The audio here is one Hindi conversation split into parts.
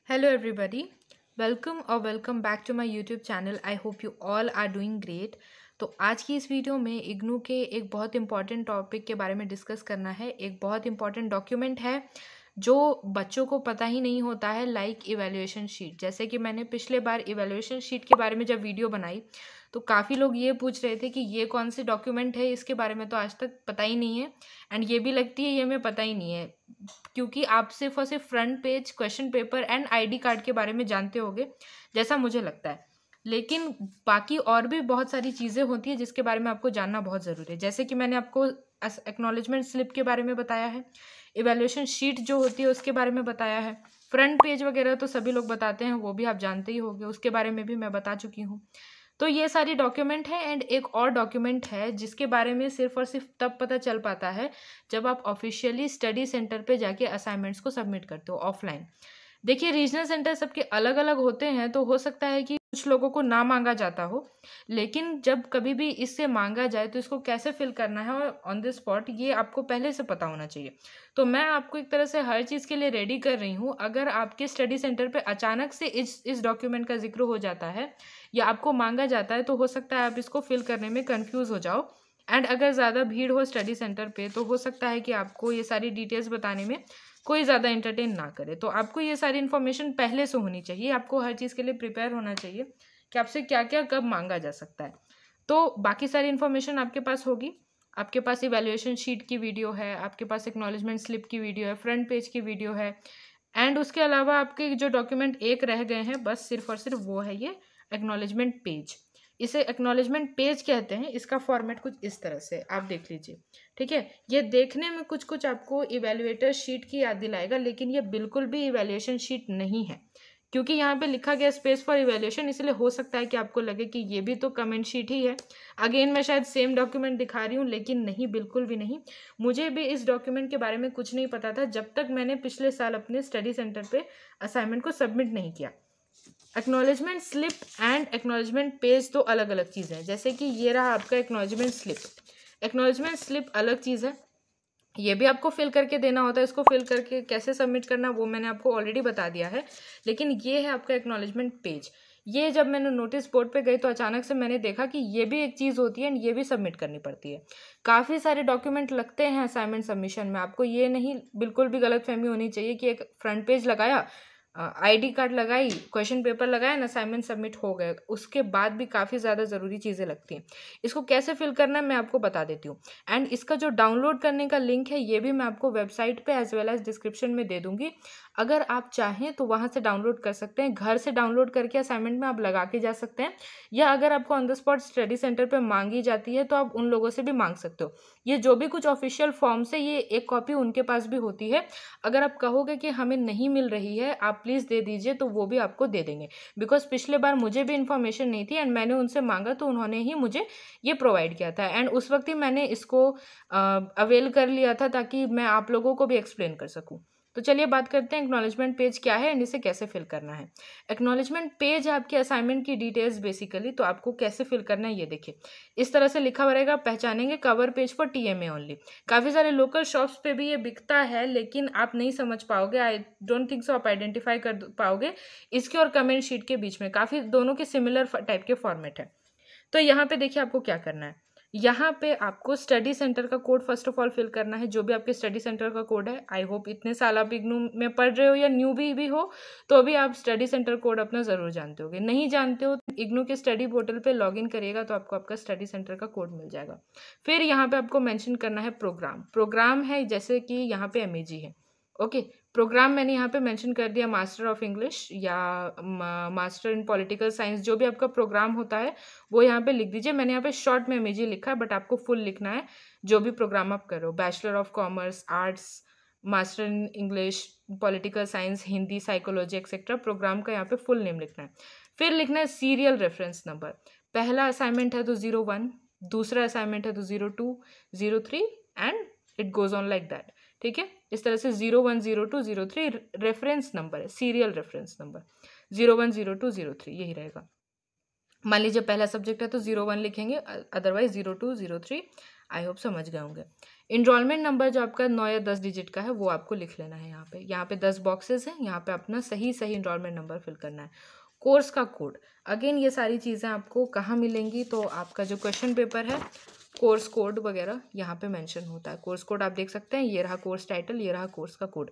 Hello, everybody. Welcome back to my YouTube channel. I hope you all are doing great. तो आज की इस वीडियो में इग्नू के एक बहुत इंपॉर्टेंट टॉपिक के बारे में डिस्कस करना है। एक बहुत इंपॉर्टेंट डॉक्यूमेंट है जो बच्चों को पता ही नहीं होता है, लाइक इवैल्यूएशन शीट। जैसे कि मैंने पिछले बार इवैल्यूएशन शीट के बारे में जब वीडियो बनाई तो काफ़ी लोग ये पूछ रहे थे कि ये कौन सी डॉक्यूमेंट है, इसके बारे में तो आज तक पता ही नहीं है। एंड ये भी लगती है ये हमें पता ही नहीं है, क्योंकि आप सिर्फ और सिर्फ front page, question paper and ID card के बारे में जानते होगे, जैसा मुझे लगता है। लेकिन बाकी और भी बहुत सारी चीज़ें होती है जिसके बारे में आपको जानना बहुत ज़रूरी है। जैसे कि मैंने आपको एक्नॉलेजमेंट स्लिप के बारे में बताया है, इवैल्यूएशन शीट जो होती है उसके बारे में बताया है, फ्रंट पेज वगैरह तो सभी लोग बताते हैं, वो भी आप जानते ही होंगे, उसके बारे में भी मैं बता चुकी हूँ। तो ये सारी डॉक्यूमेंट है। एंड एक और डॉक्यूमेंट है जिसके बारे में सिर्फ और सिर्फ तब पता चल पाता है जब आप ऑफिशियली स्टडी सेंटर पे जाके असाइनमेंट्स को सबमिट करते हो ऑफलाइन। देखिए, रीजनल सेंटर सबके अलग अलग होते हैं, तो हो सकता है कि कुछ लोगों को ना मांगा जाता हो, लेकिन जब कभी भी इससे मांगा जाए तो इसको कैसे फिल करना है और ऑन द स्पॉट, ये आपको पहले से पता होना चाहिए। तो मैं आपको एक तरह से हर चीज़ के लिए रेडी कर रही हूँ। अगर आपके स्टडी सेंटर पे अचानक से इस डॉक्यूमेंट का जिक्र हो जाता है या आपको मांगा जाता है, तो हो सकता है आप इसको फिल करने में कंफ्यूज हो जाओ। एंड अगर ज़्यादा भीड़ हो स्टडी सेंटर पे तो हो सकता है कि आपको ये सारी डिटेल्स बताने में कोई ज़्यादा इंटरटेन ना करे। तो आपको ये सारी इन्फॉर्मेशन पहले से होनी चाहिए, आपको हर चीज़ के लिए प्रिपेयर होना चाहिए कि आपसे क्या क्या कब मांगा जा सकता है। तो बाकी सारी इन्फॉर्मेशन आपके पास होगी। आपके पास इवैल्यूएशन शीट की वीडियो है, आपके पास एक्नॉलेजमेंट स्लिप की वीडियो है, फ्रंट पेज की वीडियो है। एंड उसके अलावा आपके जो डॉक्यूमेंट एक रह गए हैं बस सिर्फ और सिर्फ वो है ये एक्नॉलेजमेंट पेज। इसे एक्नॉलेजमेंट पेज कहते हैं। इसका फॉर्मेट कुछ इस तरह से आप देख लीजिए, ठीक है। ये देखने में कुछ कुछ आपको इवैल्यूएटर शीट की याद दिलाएगा, लेकिन ये बिल्कुल भी इवैल्यूएशन शीट नहीं है, क्योंकि यहाँ पे लिखा गया स्पेस फॉर इवैल्यूएशन, इसलिए हो सकता है कि आपको लगे कि ये भी तो कमेंट शीट ही है। अगेन मैं शायद सेम डॉक्यूमेंट दिखा रही हूँ, लेकिन नहीं, बिल्कुल भी नहीं। मुझे भी इस डॉक्यूमेंट के बारे में कुछ नहीं पता था जब तक मैंने पिछले साल अपने स्टडी सेंटर पे असाइनमेंट को सबमिट नहीं किया। Acknowledgement slip and acknowledgement page तो अलग अलग चीज़ें हैं। जैसे कि ये रहा आपका एक्नॉलेजमेंट स्लिप। एक्नॉलेजमेंट स्लिप अलग चीज़ है, ये भी आपको फिल करके देना होता है। इसको फिल करके कैसे सबमिट करना वो मैंने आपको ऑलरेडी बता दिया है। लेकिन ये है आपका एक्नॉलेजमेंट पेज। ये जब मैंने नोटिस बोर्ड पे गई तो अचानक से मैंने देखा कि ये भी एक चीज़ होती है एंड ये भी सबमिट करनी पड़ती है। काफ़ी सारे डॉक्यूमेंट लगते हैं असाइनमेंट सबमिशन में। आपको ये नहीं, बिल्कुल भी गलतफहमी होनी चाहिए कि एक फ्रंट पेज लगाया, आईडी कार्ड लगाई, क्वेश्चन पेपर लगाया ना, असाइनमेंट सबमिट हो गए। उसके बाद भी काफ़ी ज़्यादा ज़रूरी चीज़ें लगती हैं। इसको कैसे फिल करना है मैं आपको बता देती हूँ। एंड इसका जो डाउनलोड करने का लिंक है ये भी मैं आपको वेबसाइट पे एज वेल एज डिस्क्रिप्शन में दे दूँगी। अगर आप चाहें तो वहाँ से डाउनलोड कर सकते हैं। घर से डाउनलोड करके असाइनमेंट में आप लगा के जा सकते हैं, या अगर आपको on the spot study centre पे मांगी जाती है तो आप उन लोगों से भी मांग सकते हो। ये जो भी कुछ ऑफिशियल फॉर्म्स है ये एक कॉपी उनके पास भी होती है। अगर आप कहोगे कि हमें नहीं मिल रही है, आप प्लीज़ दे दीजिए, तो वो भी आपको दे देंगे। बिकॉज पिछले बार मुझे भी इन्फॉर्मेशन नहीं थी एंड मैंने उनसे मांगा तो उन्होंने ही मुझे ये प्रोवाइड किया था। एंड उस वक्त ही मैंने इसको अवेल कर लिया था ताकि मैं आप लोगों को भी एक्सप्लेन कर सकूं। तो चलिए बात करते हैं एक्नॉलेजमेंट पेज क्या है एंड इसे कैसे फिल करना है। एक्नॉलेजमेंट पेज है आपके असाइनमेंट की डिटेल्स बेसिकली। तो आपको कैसे फिल करना है ये देखिए, इस तरह से लिखा हुआ रहेगा, पहचानेंगे cover page for TMA only. काफ़ी सारे लोकल शॉप्स पे भी ये बिकता है, लेकिन आप नहीं समझ पाओगे, आई डोंट थिंक सो आप आइडेंटिफाई कर पाओगे इसके और कमेंट शीट के बीच में। काफ़ी दोनों के सिमिलर टाइप के फॉर्मेट है। तो यहाँ पे देखिए आपको क्या करना है। यहाँ पे आपको स्टडी सेंटर का code first of all fill करना है, जो भी आपके स्टडी सेंटर का कोड है। आई होप इतने साल आप इग्नू में पढ़ रहे हो या न्यू भी हो तो अभी आप स्टडी सेंटर कोड अपना ज़रूर जानते होगे। नहीं जानते हो तो इग्नू के स्टडी पोर्टल पे लॉगिन करिएगा तो आपको आपका स्टडी सेंटर का कोड मिल जाएगा। फिर यहाँ पे आपको मेंशन करना है प्रोग्राम है, जैसे कि यहाँ पे एमएजी है। ओके, प्रोग्राम मैंने यहाँ पे मेंशन कर दिया, मास्टर ऑफ इंग्लिश या मास्टर इन पॉलिटिकल साइंस, जो भी आपका प्रोग्राम होता है वो यहाँ पे लिख दीजिए। मैंने यहाँ पे शॉर्ट में एमएजी लिखा है, बट आपको फुल लिखना है जो भी प्रोग्राम आप करो। Bachelor of commerce, arts, master in English, political science, Hindi, psychology etcetera, programme का यहाँ पे फुल नेम लिखना है। फिर लिखना है सीरियल रेफरेंस नंबर। पहला असाइनमेंट है तो 01, दूसरा असाइनमेंट है तो 02, 03 and it goes on like that. ठीक है, इस तरह से 01, 02, 03 रेफरेंस नंबर है, सीरियल रेफरेंस नंबर 01, 02, 03 यही रहेगा। मान लीजिए पहला सब्जेक्ट है तो 01 लिखेंगे, अदरवाइज 02, 03। आई होप समझ गए होंगे। इनरोलमेंट नंबर जो आपका 9 या 10 डिजिट का है वो आपको लिख लेना है। यहाँ पे 10 बॉक्सेस हैं, यहाँ पे अपना सही इनरोलमेंट नंबर फिल करना है। कोर्स का कोड, अगेन ये सारी चीज़ें आपको कहाँ मिलेंगी, तो आपका जो क्वेश्चन पेपर है कोर्स कोड वगैरह यहाँ पे मेंशन होता है। कोर्स कोड आप देख सकते हैं, ये रहा कोर्स टाइटल, ये रहा कोर्स का कोड।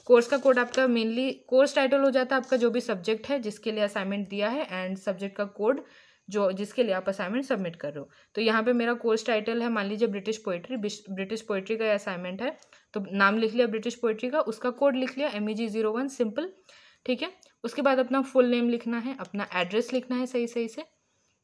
कोर्स का कोड आपका मेनली कोर्स टाइटल हो जाता है आपका जो भी सब्जेक्ट है जिसके लिए असाइनमेंट दिया है, एंड सब्जेक्ट का कोड जो जिसके लिए आप असाइनमेंट सबमिट कर रहे हो। तो यहाँ पे मेरा कोर्स टाइटल है, मान लीजिए ब्रिटिश पोइट्री का असाइनमेंट है, तो नाम लिख लिया ब्रिटिश पोइट्री का, उसका कोड लिख लिया MEG01 सिंपल, ठीक है। उसके बाद अपना फुल नेम लिखना है, अपना एड्रेस लिखना है सही से,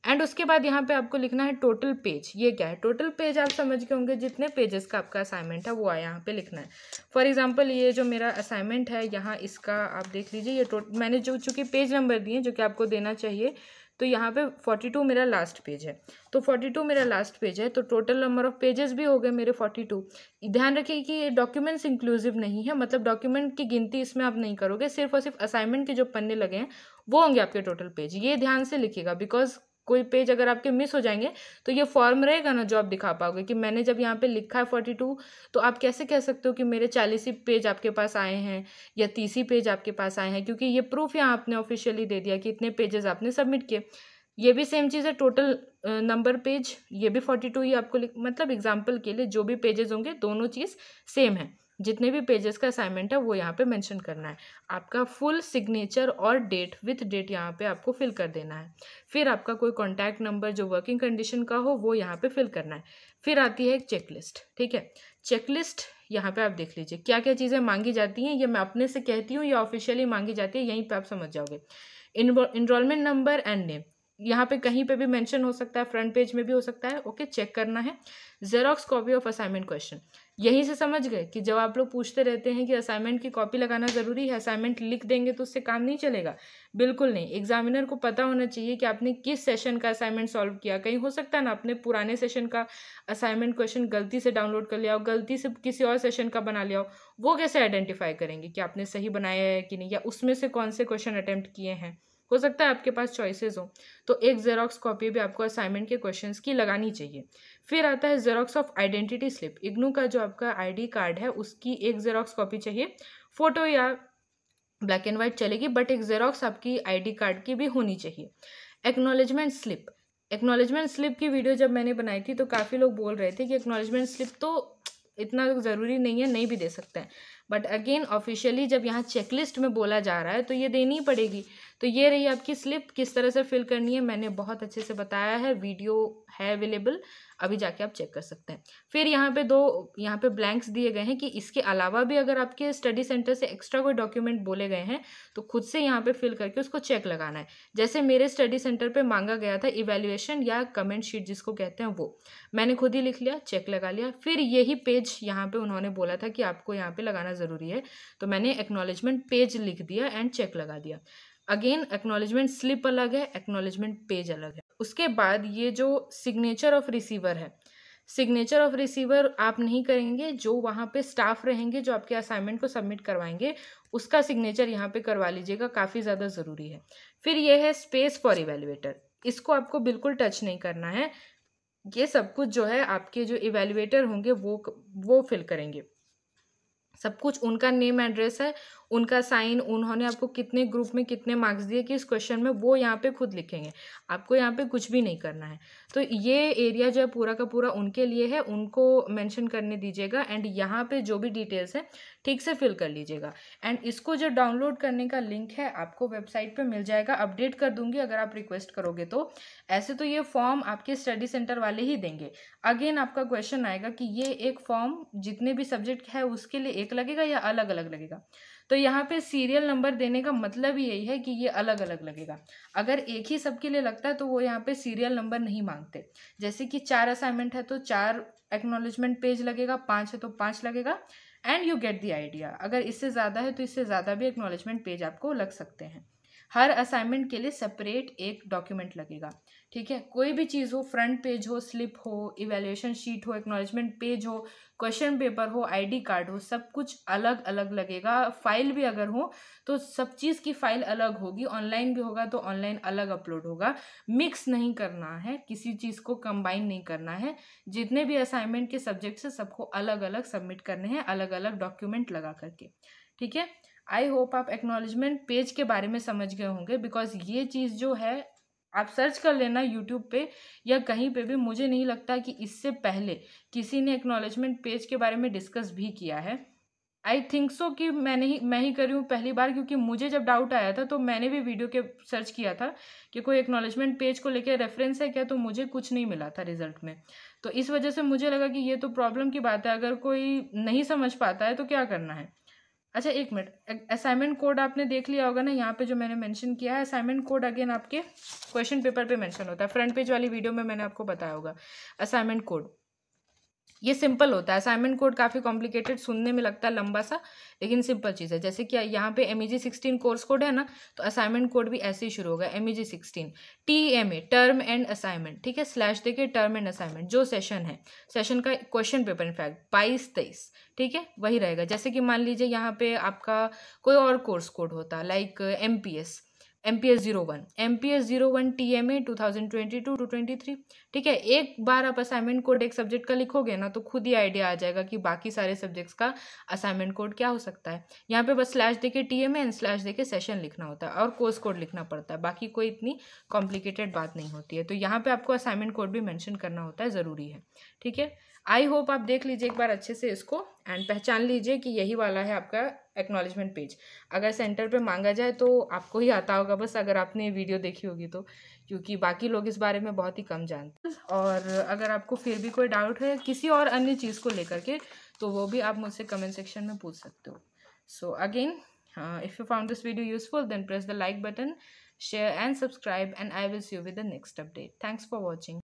एंड उसके बाद यहाँ पे आपको लिखना है टोटल पेज। ये क्या है टोटल पेज, आप समझ गए होंगे जितने पेजेस का आपका असाइनमेंट है वो यहाँ पे लिखना है। फॉर एग्जांपल ये जो मेरा असाइनमेंट है यहाँ इसका आप देख लीजिए, ये मैंने जो चूँकि पेज नंबर दिए जो कि आपको देना चाहिए, तो यहाँ पे 42 मेरा लास्ट पेज है, तो 42 मेरा लास्ट पेज है, तो टोटल नंबर ऑफ पेजेस भी हो गए मेरे 42। ध्यान रखिए कि ये डॉक्यूमेंट्स इंक्लूसिव नहीं है, मतलब डॉक्यूमेंट की गिनती इसमें आप नहीं करोगे, सिर्फ और सिर्फ असाइनमेंट के जो पन्ने लगे हैं वो होंगे आपके टोटल पेज। ये ध्यान से लिखिएगा, बिकॉज कोई पेज अगर आपके मिस हो जाएंगे तो ये फॉर्म रहेगा ना जो आप दिखा पाओगे कि मैंने जब यहाँ पे लिखा है 42, तो आप कैसे कह सकते हो कि मेरे 40 ही पेज आपके पास आए हैं या 30 ही पेज आपके पास आए हैं, क्योंकि ये प्रूफ यहाँ आपने ऑफिशियली दे दिया कि इतने पेजेस आपने सबमिट किए। ये भी सेम चीज़ है, टोटल नंबर पेज ये भी 42 ही आपको मतलब एग्जाम्पल के लिए जो भी पेजेस होंगे दोनों चीज़ सेम है, जितने भी पेजेस का असाइनमेंट है वो यहाँ पे मेंशन करना है। आपका फुल सिग्नेचर और डेट विथ डेट यहाँ पे आपको फिल कर देना है। फिर आपका कोई कॉन्टैक्ट नंबर जो वर्किंग कंडीशन का हो वो यहाँ पे फिल करना है। फिर आती है एक चेकलिस्ट, ठीक है। चेकलिस्ट यहाँ पे आप देख लीजिए क्या क्या चीज़ें मांगी जाती हैं, ये मैं अपने से कहती हूँ या ऑफिशियली मांगी जाती है, यहीं पर आप समझ जाओगे। इनरोलमेंट नंबर एंड नेम यहाँ पे कहीं पे भी मेंशन हो सकता है, फ्रंट पेज में भी हो सकता है, ओके चेक करना है। Xerox copy of assignment question, यहीं से समझ गए कि जब आप लोग पूछते रहते हैं कि असाइनमेंट की कॉपी लगाना ज़रूरी है, असाइनमेंट लिख देंगे तो उससे काम नहीं चलेगा, बिल्कुल नहीं। एग्जामिनर को पता होना चाहिए कि आपने किस सेशन का असाइनमेंट सॉल्व किया। कहीं हो सकता है ना आपने पुराने सेशन का असाइनमेंट क्वेश्चन गलती से डाउनलोड कर लिया हो, गलती से किसी और सेशन का बना लिया हो, वो कैसे आइडेंटिफाई करेंगे कि आपने सही बनाया है कि नहीं, या उसमें से कौन से क्वेश्चन अटेम्प्ट किए हैं। हो सकता है आपके पास चॉइसेस हो, तो एक जेरोक्स कॉपी भी आपको असाइनमेंट के क्वेश्चंस की लगानी चाहिए। फिर आता है xerox of identity slip, IGNOU का जो आपका ID कार्ड है उसकी एक जेरोक्स कॉपी चाहिए, फोटो या ब्लैक एंड वाइट चलेगी, बट एक जेरोक्स आपकी ID कार्ड की भी होनी चाहिए। एक्नॉलेजमेंट स्लिप, एक्नॉलेजमेंट स्लिप की वीडियो जब मैंने बनाई थी तो काफ़ी लोग बोल रहे थे कि एक्नॉलेजमेंट स्लिप तो इतना ज़रूरी नहीं है, नहीं भी दे सकते हैं, बट अगेन ऑफिशियली जब यहाँ चेकलिस्ट में बोला जा रहा है तो ये देनी पड़ेगी। तो ये रही आपकी स्लिप, किस तरह से फिल करनी है मैंने बहुत अच्छे से बताया है, वीडियो है अवेलेबल, अभी जाके आप चेक कर सकते हैं। फिर यहाँ पे ब्लैंक्स दिए गए हैं कि इसके अलावा भी अगर आपके स्टडी सेंटर से एक्स्ट्रा कोई डॉक्यूमेंट बोले गए हैं तो खुद से यहाँ पे फिल करके उसको चेक लगाना है। जैसे मेरे स्टडी सेंटर पे मांगा गया था इवैल्यूएशन या कमेंट शीट जिसको कहते हैं, वो मैंने खुद ही लिख लिया, चेक लगा लिया। फिर यही पेज यहाँ पे उन्होंने बोला था कि आपको यहाँ पे लगाना ज़रूरी है, तो मैंने एक्नॉलेजमेंट पेज लिख दिया एंड चेक लगा दिया। अगेन एक्नॉलेजमेंट स्लिप अलग है, एक्नॉलेजमेंट पेज अलग है। उसके बाद ये जो सिग्नेचर ऑफ रिसीवर है, सिग्नेचर ऑफ रिसीवर आप नहीं करेंगे, जो वहाँ पे स्टाफ रहेंगे जो आपके असाइनमेंट को सबमिट करवाएंगे उसका सिग्नेचर यहाँ पे करवा लीजिएगा, काफ़ी ज़्यादा ज़रूरी है। फिर ये है स्पेस फॉर इवेल्युएटर, इसको आपको बिल्कुल टच नहीं करना है, ये सब कुछ जो है आपके जो इवेल्युएटर होंगे वो फिल करेंगे। सब कुछ उनका नेम एड्रेस है, उनका साइन, उन्होंने आपको कितने ग्रुप में कितने मार्क्स दिए कि इस क्वेश्चन में, वो यहाँ पे खुद लिखेंगे, आपको यहाँ पे कुछ भी नहीं करना है। तो ये एरिया जो है पूरा का पूरा उनके लिए है, उनको मेंशन करने दीजिएगा, एंड यहाँ पे जो भी डिटेल्स है ठीक से फिल कर लीजिएगा। एंड इसको जो डाउनलोड करने का लिंक है आपको वेबसाइट पे मिल जाएगा, अपडेट कर दूंगी अगर आप रिक्वेस्ट करोगे तो। ऐसे तो ये फॉर्म आपके स्टडी सेंटर वाले ही देंगे। अगेन आपका क्वेश्चन आएगा कि ये एक फॉर्म जितने भी सब्जेक्ट है उसके लिए एक लगेगा या अलग अलग लगेगा, तो यहाँ पे सीरियल नंबर देने का मतलब ही यही है कि ये अलग अलग लगेगा। अगर एक ही सबके लिए लगता है तो वो यहाँ पे सीरियल नंबर नहीं मांगते। जैसे कि 4 असाइनमेंट है तो 4 एक्नॉलेजमेंट पेज लगेगा, 5 है तो 5 लगेगा, and you get the idea. अगर इससे ज़्यादा है तो इससे ज़्यादा भी एक्नॉलेजमेंट पेज आपको लग सकते हैं। हर असाइनमेंट के लिए सेपरेट एक डॉक्यूमेंट लगेगा। ठीक है, कोई भी चीज़ हो, फ्रंट पेज हो, स्लिप हो, इवैल्यूएशन शीट हो, एक्नॉलेजमेंट पेज हो, क्वेश्चन पेपर हो, आईडी कार्ड हो, सब कुछ अलग अलग लगेगा। फाइल भी अगर हो तो सब चीज़ की फाइल अलग होगी, ऑनलाइन भी होगा तो ऑनलाइन अलग अपलोड होगा। मिक्स नहीं करना है, किसी चीज़ को कंबाइन नहीं करना है। जितने भी असाइनमेंट के सब्जेक्ट्स है सबको अलग अलग सबमिट करने हैं, अलग अलग डॉक्यूमेंट लगा करके। ठीक है, आई होप आप एक्नॉलेजमेंट पेज के बारे में समझ गए होंगे, बिकॉज ये चीज़ जो है आप सर्च कर लेना यूट्यूब पे या कहीं पे भी, मुझे नहीं लगता कि इससे पहले किसी ने एक्नॉलेजमेंट पेज के बारे में डिस्कस भी किया है। आई थिंक सो कि मैं ही करी हूँ पहली बार, क्योंकि मुझे जब डाउट आया था तो मैंने भी वीडियो के सर्च किया था कि कोई एक्नॉलेजमेंट पेज को लेकर रेफरेंस है क्या, तो मुझे कुछ नहीं मिला था रिजल्ट में। तो इस वजह से मुझे लगा कि ये तो प्रॉब्लम की बात है, अगर कोई नहीं समझ पाता है तो क्या करना है। अच्छा एक मिनट, असाइनमेंट कोड आपने देख लिया होगा ना, यहाँ पे जो मैंने मेंशन किया है असाइनमेंट कोड अगेन आपके क्वेश्चन पेपर पे मेंशन होता है। फ्रंट पेज वाली वीडियो में मैंने आपको बताया होगा असाइनमेंट कोड। ये सिंपल होता है, असाइनमेंट कोड काफ़ी कॉम्प्लिकेटेड सुनने में लगता है लंबा सा, लेकिन सिंपल चीज़ है। जैसे कि यहाँ पे MEG16 कोर्स कोड है ना, तो असाइनमेंट कोड भी ऐसे ही शुरू होगा, MEG16 TMA term and assignment. ठीक है, स्लैश देके टर्म एंड असाइनमेंट, जो सेशन है, सेशन का क्वेश्चन पेपर इनफैक्ट 22-23, ठीक है वही रहेगा। जैसे कि मान लीजिए यहाँ पे आपका कोई और कोर्स कोड होता लाइक MPS 01 TMA 2022-23। ठीक है, एक बार आप असाइनमेंट कोड एक सब्जेक्ट का लिखोगे ना तो खुद ही आइडिया आ जाएगा कि बाकी सारे सब्जेक्ट्स का असाइनमेंट कोड क्या हो सकता है। यहाँ पे बस स्लैश देके TMA एंड स्लैश देके सेशन लिखना होता है और कोर्स कोड लिखना पड़ता है, बाकी कोई इतनी कॉम्प्लिकेटेड बात नहीं होती है। तो यहाँ पे आपको असाइनमेंट कोड भी मेंशन करना होता है, ज़रूरी है। ठीक है, आई होप आप देख लीजिए एक बार अच्छे से इसको एंड पहचान लीजिए कि यही वाला है आपका एक्नॉलेजमेंट पेज। अगर सेंटर पे मांगा जाए तो आपको ही आता होगा, बस अगर आपने वीडियो देखी होगी तो, क्योंकि बाकी लोग इस बारे में बहुत ही कम जानते हैं। और अगर आपको फिर भी कोई डाउट है किसी और अन्य चीज़ को लेकर के, तो वो भी आप मुझसे कमेंट सेक्शन में पूछ सकते हो। So again, if you found this video useful then press the like button, share and subscribe, and I will see you with the next update. Thanks for watching.